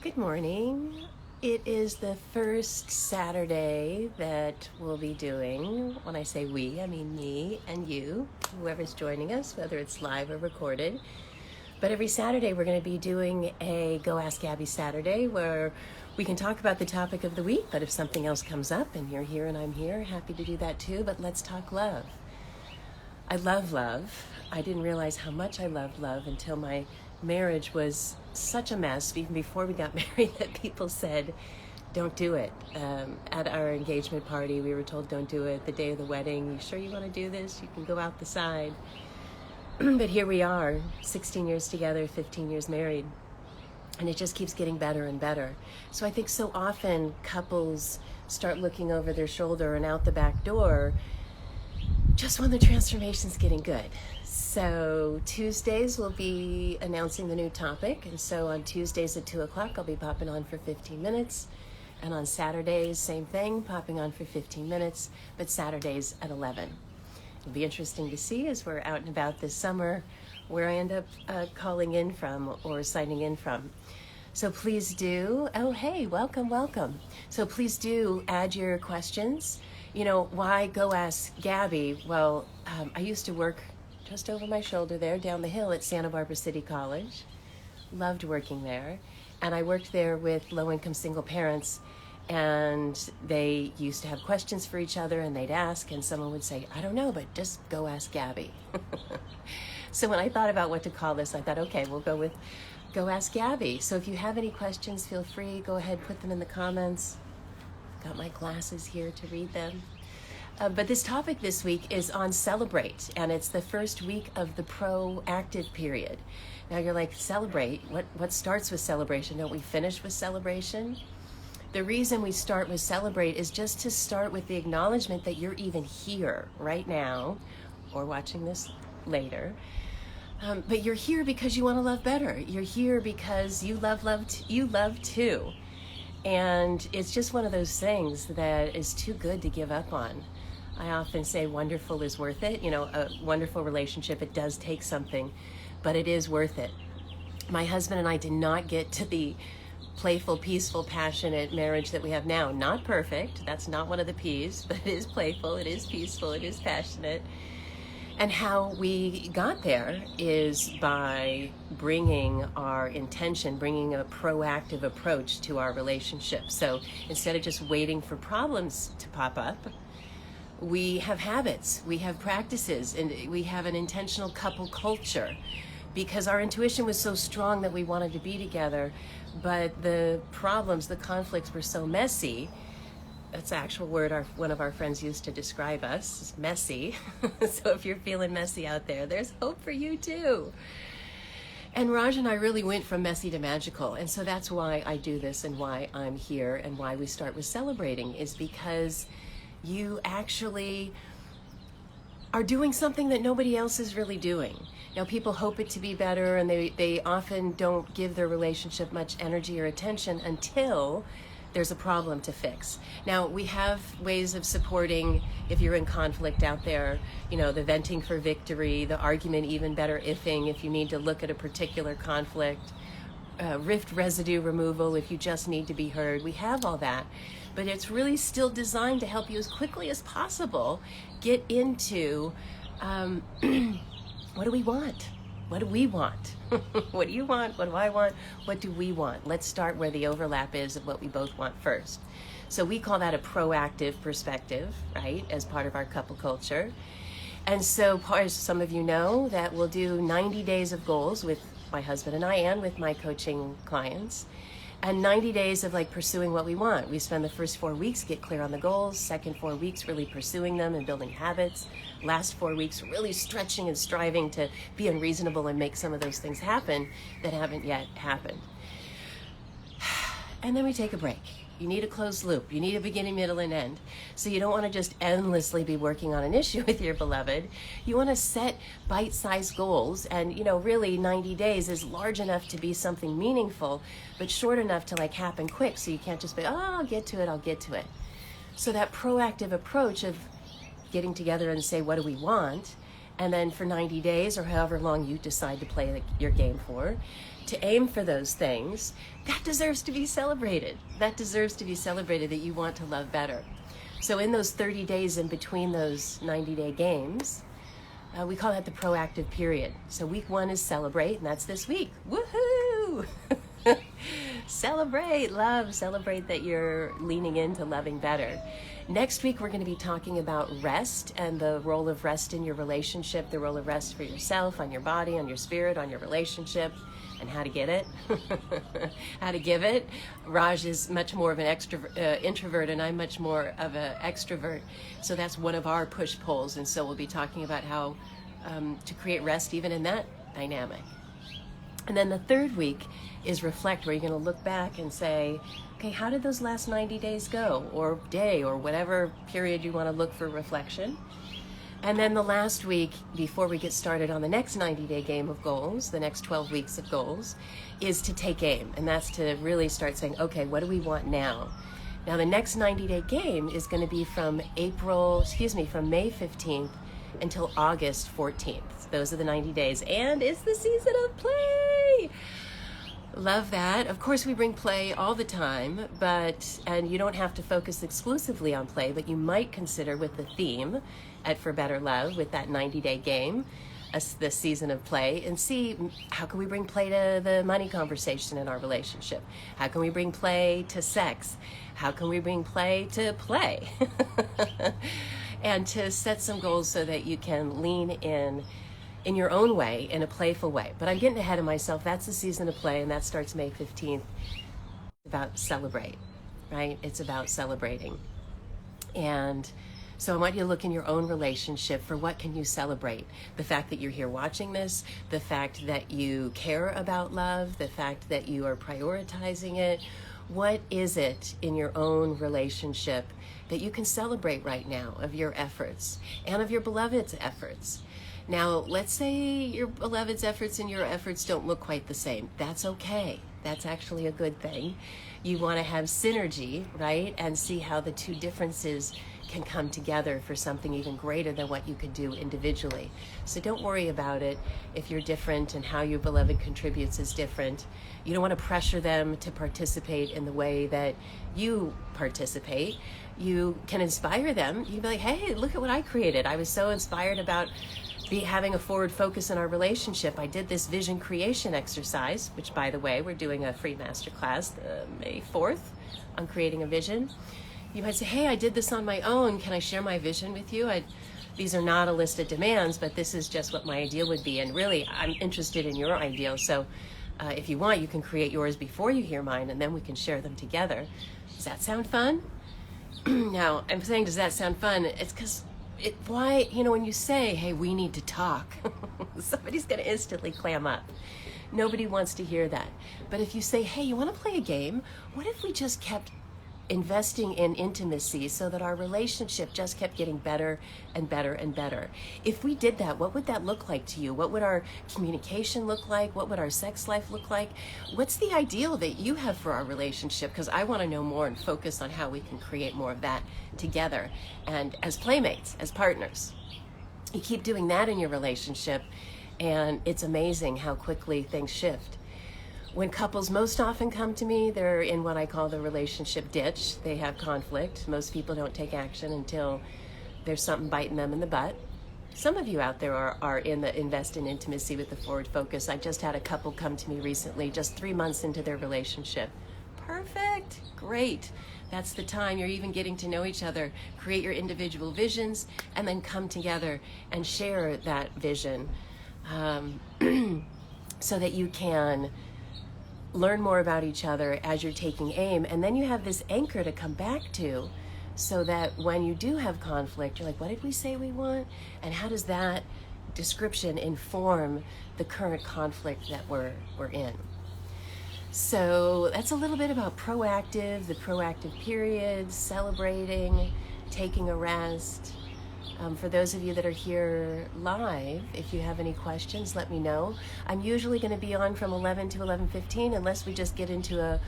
Good morning. It is the first Saturday that we'll be doing. When I say we, I mean me and you, whoever's joining us, whether it's live or recorded. But every Saturday we're going to be doing a Go Ask Gaby Saturday where we can talk about the topic of the week, but if something else comes up and you're here and I'm here, happy to do that too. But let's talk love. I love love. I didn't realize how much I loved love until my marriage was such a mess, even before we got married, that people said, don't do it. At our engagement party, we were told, don't do it. The day of the wedding, you sure you want to do this? You can go out the side. But here we are, 16 years together, 15 years married. And it just keeps getting better and better. So I think so often couples start looking over their shoulder and out the back door just when the transformation's getting good. So Tuesdays we'll be announcing the new topic, and so on Tuesdays at 2 o'clock I'll be popping on for 15 minutes, and on Saturdays same thing, popping on for 15 minutes, but Saturdays at 11. It'll be interesting to see as we're out and about this summer where I end up calling in from or signing in from. So please do, oh hey, welcome. So please do add your questions. You know, why Go Ask Gaby? Well, I used to work just over my shoulder there down the hill at Santa Barbara City College. Loved working there. And I worked there with low-income single parents, and they used to have questions for each other, and they'd ask, and someone would say, I don't know, but just Go Ask Gaby. So when I thought about what to call this, I thought, okay, we'll go with Go Ask Gaby. So if you have any questions, feel free, go ahead, put them in the comments. Got my glasses here to read them. But this topic this week is on celebrate, and it's the first week of the proactive period. Now you're like, celebrate? What starts with celebration? Don't we finish with celebration? The reason we start with celebrate is just to start with the acknowledgement that you're even here right now, or watching this later. But you're here because you want to love better. You're here because you love too. And it's just one of those things that is too good to give up on. I often say wonderful is worth it. You know, a wonderful relationship, it does take something, but it is worth it. My husband and I did not get to the playful, peaceful, passionate marriage that we have now. Not perfect, that's not one of the P's, but it is playful, it is peaceful, it is passionate. And how we got there is by bringing our intention, bringing a proactive approach to our relationship. So instead of just waiting for problems to pop up, we have habits, we have practices, and we have an intentional couple culture, because our intuition was so strong that we wanted to be together, but the problems, the conflicts were so messy. That's the actual word one of our friends used to describe us, is messy. So if you're feeling messy out there, there's hope for you too. And Raj and I really went from messy to magical. And so that's why I do this and why I'm here and why we start with celebrating, is because you actually are doing something that nobody else is really doing. Now, people hope it to be better, and they often don't give their relationship much energy or attention until there's a problem to fix. Now, we have ways of supporting if you're in conflict out there, you know, the venting for victory, the argument even better ifing if you need to look at a particular conflict, rift residue removal if you just need to be heard. We have all that, but it's really still designed to help you as quickly as possible get into what do we want? What do we want? What do you want? What do I want? What do we want? Let's start where the overlap is of what we both want first. So we call that a proactive perspective, right, as part of our couple culture. And so, as some of you know, that we'll do 90 days of goals with my husband and I, and with my coaching clients, and 90 days of like pursuing what we want. We spend the first 4 weeks, get clear on the goals, second 4 weeks really pursuing them and building habits, last 4 weeks really stretching and striving to be unreasonable and make some of those things happen that haven't yet happened. And then we take a break. You need a closed loop. You need a beginning, middle, and end. So you don't want to just endlessly be working on an issue with your beloved. You want to set bite-sized goals, and you know, really 90 days is large enough to be something meaningful, but short enough to like happen quick. So you can't just be, oh, I'll get to it. So that proactive approach of getting together and say, what do we want? And then for 90 days or however long you decide to play your game for, to aim for those things, that deserves to be celebrated. That deserves to be celebrated, that you want to love better. So in those 30 days in between those 90-day games, we call that the proactive period. So week 1 is celebrate, and that's this week. Woohoo! Celebrate love, celebrate that you're leaning into loving better. Next week, we're going to be talking about rest and the role of rest in your relationship, the role of rest for yourself, on your body, on your spirit, on your relationship, and how to get it, how to give it. Raj is much more of an introvert, and I'm much more of an extrovert. So that's one of our push-pulls, and so we'll be talking about how to create rest even in that dynamic. And then the third week is reflect, where you're going to look back and say, okay, how did those last 90 days go, or day, or whatever period you want to look for reflection. And then the last week, before we get started on the next 90-day game of goals, the next 12 weeks of goals, is to take aim. And that's to really start saying, okay, what do we want now? Now, the next 90-day game is going to be from May 15th until August 14th. Those are the 90 days. And it's the season of play. Love that. Of course, we bring play all the time, and you don't have to focus exclusively on play, but you might consider with the theme at For Better Love, with that 90-day game, the season of play, and see how can we bring play to the money conversation in our relationship? How can we bring play to sex? How can we bring play to play? And to set some goals so that you can lean in your own way, in a playful way. But I'm getting ahead of myself. That's the season of play, and that starts May 15th. It's about celebrate, right? It's about celebrating. And so I want you to look in your own relationship for what can you celebrate. The fact that you're here watching this, the fact that you care about love, the fact that you are prioritizing it. What is it in your own relationship that you can celebrate right now of your efforts and of your beloved's efforts? Now, let's say your beloved's efforts and your efforts don't look quite the same. That's okay. That's actually a good thing. You want to have synergy, right? And see how the two differences can come together for something even greater than what you could do individually. So don't worry about it if you're different and how your beloved contributes is different. You don't want to pressure them to participate in the way that you participate. You can inspire them. You can be like, hey, look at what I created. I was so inspired about having a forward focus in our relationship. I did this vision creation exercise, which, by the way, we're doing a free masterclass May 4th on creating a vision. You might say, hey, I did this on my own. Can I share my vision with you? These are not a list of demands, but this is just what my ideal would be. And really, I'm interested in your ideal. So if you want, you can create yours before you hear mine, and then we can share them together. Does that sound fun? Now, I'm saying, does that sound fun? It's because when you say, hey, we need to talk, somebody's going to instantly clam up. Nobody wants to hear that. But if you say, hey, you want to play a game? What if we just kept investing in intimacy so that our relationship just kept getting better and better and better? If we did that, what would that look like to you? What would our communication look like? What would our sex life look like? What's the ideal that you have for our relationship? Because I want to know more and focus on how we can create more of that together and as playmates, as partners. You keep doing that in your relationship, and it's amazing how quickly things shift. When couples most often come to me, they're in what I call the relationship ditch. They have conflict. Most people don't take action until there's something biting them in the butt. Some of you out there are in the invest in intimacy with the forward focus. I just had a couple come to me recently, just 3 months into their relationship. Perfect. Great. That's the time you're even getting to know each other. Create your individual visions and then come together and share that vision so that you can learn more about each other as you're taking aim. And then you have this anchor to come back to so that when you do have conflict, you're like, what did we say we want? And how does that description inform the current conflict that we're in? So that's a little bit about the proactive period, celebrating, taking a rest. For those of you that are here live, if you have any questions, let me know. I'm usually going to be on from 11 to 11:15 unless we just get into a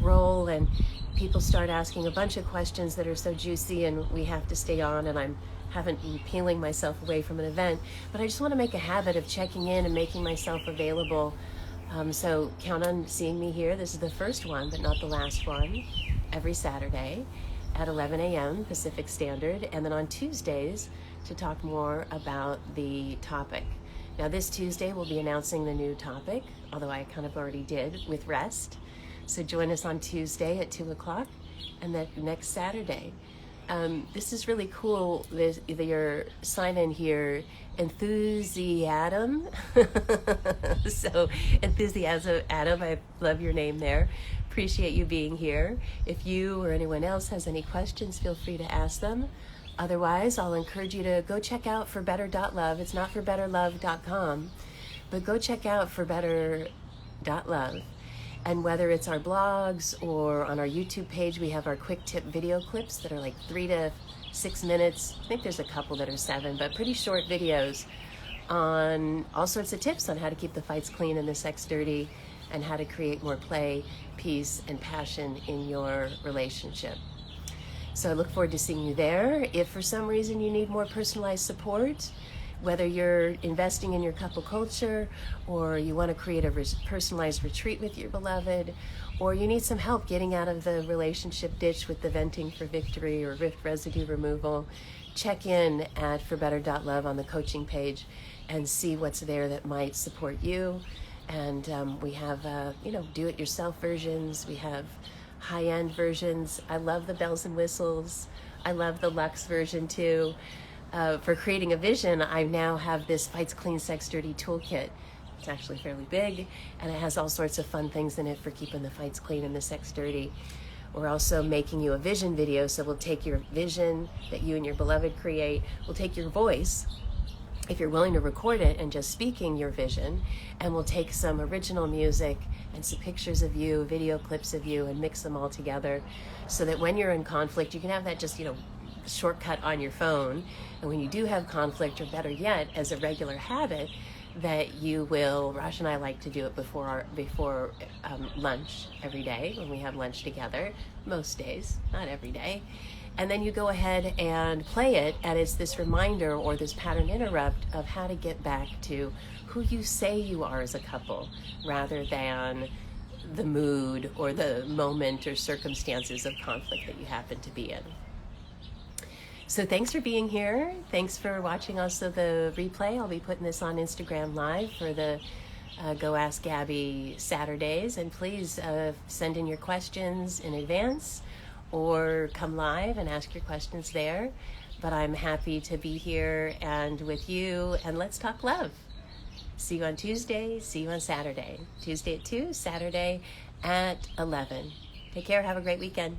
roll and people start asking a bunch of questions that are so juicy and we have to stay on, and I haven't been peeling myself away from an event. But I just want to make a habit of checking in and making myself available So count on seeing me here. This is the first one, but not the last one, every Saturday at 11 a.m. Pacific Standard, and then on Tuesdays to talk more about the topic. Now this Tuesday we'll be announcing the new topic, although I kind of already did, with rest. So join us on Tuesday at 2 o'clock, and then next Saturday. This is really cool, your sign in here, enthusiasm. So enthusiasm, Adam, I love your name there. Appreciate you being here. If you or anyone else has any questions, feel free to ask them. Otherwise, I'll encourage you to go check out forbetter.love. It's not forbetterlove.com, but go check out forbetter.love. And whether it's our blogs or on our YouTube page, we have our quick tip video clips that are like 3 to 6 minutes. I think there's a couple that are 7, but pretty short videos on all sorts of tips on how to keep the fights clean and the sex dirty, and how to create more play, peace, and passion in your relationship. So I look forward to seeing you there. If for some reason you need more personalized support, whether you're investing in your couple culture, or you want to create a personalized retreat with your beloved, or you need some help getting out of the relationship ditch with the venting for victory or rift residue removal, check in at forbetter.love on the coaching page and see what's there that might support you. And we have, do-it-yourself versions. We have high-end versions. I love the bells and whistles. I love the luxe version too. For creating a vision, I now have this Fights Clean Sex Dirty toolkit. It's actually fairly big, and it has all sorts of fun things in it for keeping the fights clean and the sex dirty. We're also making you a vision video, so we'll take your vision that you and your beloved create. We'll take your voice, if you're willing to record it and just speaking your vision, and we'll take some original music and some pictures of you, video clips of you, and mix them all together so that when you're in conflict, you can have that just, shortcut on your phone. And when you do have conflict, or better yet, as a regular habit, that you will, Raj and I like to do it before lunch every day when we have lunch together, most days, not every day. And then you go ahead and play it, and it's this reminder or this pattern interrupt of how to get back to who you say you are as a couple, rather than the mood or the moment or circumstances of conflict that you happen to be in. So thanks for being here. Thanks for watching also the replay. I'll be putting this on Instagram Live for the Go Ask Gaby Saturdays. And please send in your questions in advance or come live and ask your questions there. But I'm happy to be here and with you, and let's talk love. See you on Tuesday. See you on Saturday. Tuesday at 2, Saturday at 11. Take care. Have a great weekend.